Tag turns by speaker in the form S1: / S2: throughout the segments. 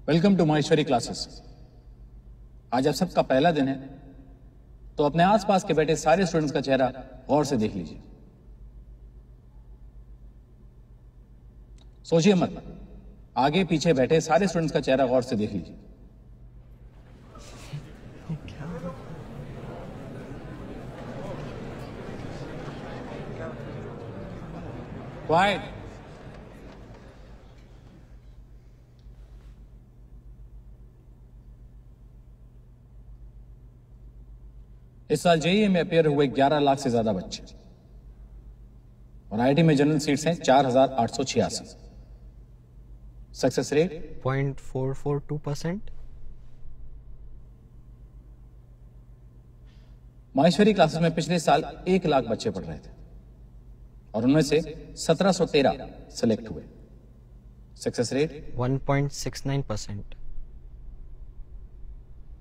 S1: Welcome to Maheshwari classes. आज आप सबका पहला दिन है, तो अपने आसपास के बैठे सारे स्टूडेंट्स का चेहरा गौर से देख लीजिए। सोचिए मत, आगे पीछे बैठे सारे स्टूडेंट्स का चेहरा गौर से देख लीजिए। क्वाइट। इस साल जेईई में अपेयर हुए 11 लाख से ज्यादा बच्चे और आईआईटी में जनरल सीट्स हैं 4,886। Success rate
S2: 0.442%।
S1: माहेश्वरी क्लासेस में पिछले साल 1 लाख बच्चे पढ़ रहे थे और उनमें से 1713 सेलेक्ट हुए। Success rate
S2: 1.69%।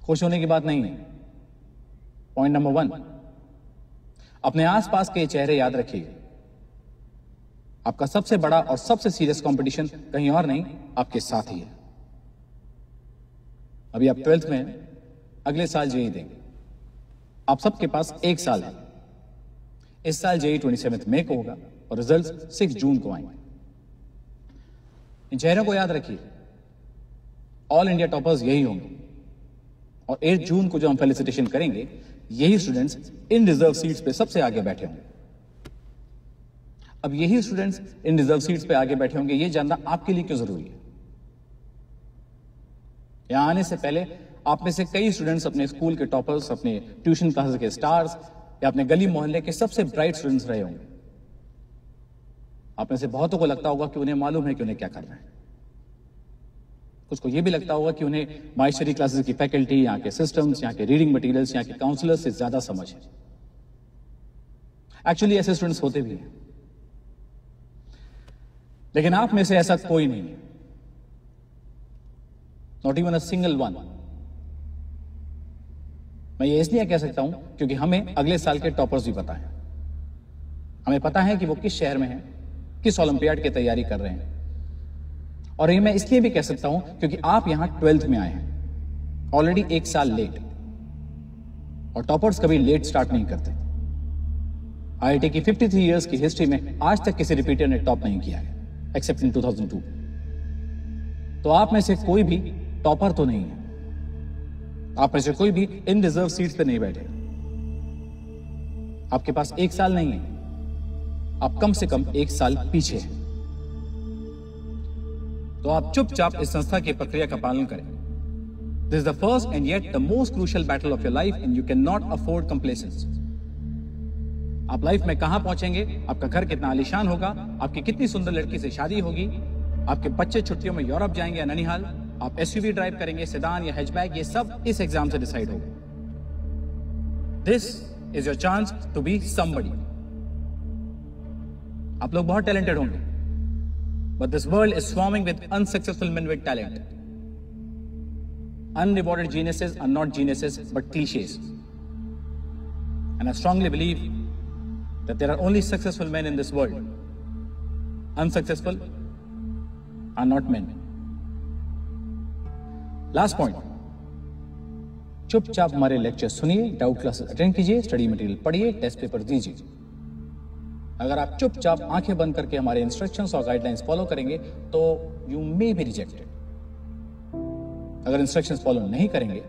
S1: खुश होने की बात नहीं है। पॉइंट नंबर 1, अपने आसपास के चेहरे याद रखिए। आपका सबसे बड़ा और सबसे सीरियस कंपटीशन कहीं और नहीं, आपके साथ ही है। अभी आप 12th में हैं, अगले साल जेईई देंगे। आप सबके पास 1 साल है। इस साल जेईई 27 मई को होगा और रिजल्ट 6 जून को आएंगे। इन चेहरों को याद रखिए। ऑल इंडिया टॉपर्स यही होंगे और 8 जून को जो हम फेलिसिटेशन करेंगे, यही स्टूडेंट्स इन रिजर्व सीट्स पे सबसे आगे बैठे होंगे। अब यही स्टूडेंट्स इन रिजर्व सीट्स पे आगे बैठे होंगे, ये जानना आपके लिए क्यों जरूरी है? यहां आने से पहले आप में से कई स्टूडेंट्स अपने स्कूल के टॉपर्स, अपने ट्यूशन क्लासेस के स्टार्स या अपने गली मोहल्ले के सबसे ब्राइट स्टूडेंट्स रहे होंगे। आप में से बहुतों को लगता होगा कि उन्हें मालूम है कि उन्हें क्या करना है। कुछ को यह भी लगता होगा कि उन्हें माहेश्वरी क्लासेस की फैकल्टी, यहाँ के सिस्टम्स, यहाँ के रीडिंग मटेरियल्स, यहाँ के काउंसलर्स से ज्यादा समझ है। एक्चुअली ऐसे स्टूडेंट्स होते भी हैं, लेकिन आप में से ऐसा कोई नहीं है। Not even a single one. मैं ये इसलिए कह सकता हूं क्योंकि हमें अगले साल के टॉपर्स भी पता है। हमें पता है कि वो किस शहर में हैं, किस ओलंपियाड की तैयारी कर रहे हैं। और ये मैं इसलिए भी कह सकता हूं क्योंकि आप यहां 12th में आए हैं, ऑलरेडी 1 साल लेट। और टॉपर्स कभी लेट स्टार्ट नहीं करते। आईआईटी की 53 इयर्स की हिस्ट्री में आज तक किसी रिपीटर ने टॉप नहीं किया है, एक्सेप्ट इन 2002। तो आप में से कोई भी टॉपर तो नहीं है। आप में से कोई भी इन रिजर्व सीट्स पे नहीं बैठे। आपके पास 1 साल नहीं है, आप कम से कम 1 साल पीछे हैं। तो आप चुपचाप इस संस्था की प्रक्रिया का पालन करें। This is the first and yet the most crucial battle of your life and you can not afford complacence. आप लाइफ में कहां पहुंचेंगे, आपका घर कितना आलीशान होगा, आपकी कितनी सुंदर लड़की से शादी होगी, आपके बच्चे छुट्टियों में यूरोप जाएंगे या ननिहाल, आप एसयूवी ड्राइव करेंगे, सेडान या हैचबैक, ये सब इस एग्जाम से डिसाइड होगा। This is your chance to be somebody. आप लोग बहुत टैलेंटेड होंगे, but this world is swarming with unsuccessful men with talent. Unrewarded geniuses are not geniuses but cliches. And I strongly believe that there are only successful men in this world. Unsuccessful are not men. Last point. चुपचाप हमारे lecture सुनिए, doubt classes attend कीजिए, study material पढ़िए, test paper दीजिए। अगर आप चुपचाप आंखें बंद करके हमारे इंस्ट्रक्शंस और गाइडलाइंस फॉलो करेंगे तो यू मे बी रिजेक्टेड। अगर इंस्ट्रक्शंस फॉलो नहीं करेंगे,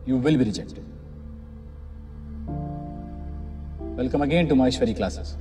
S1: you will be rejected. Welcome again to Maheshwari classes.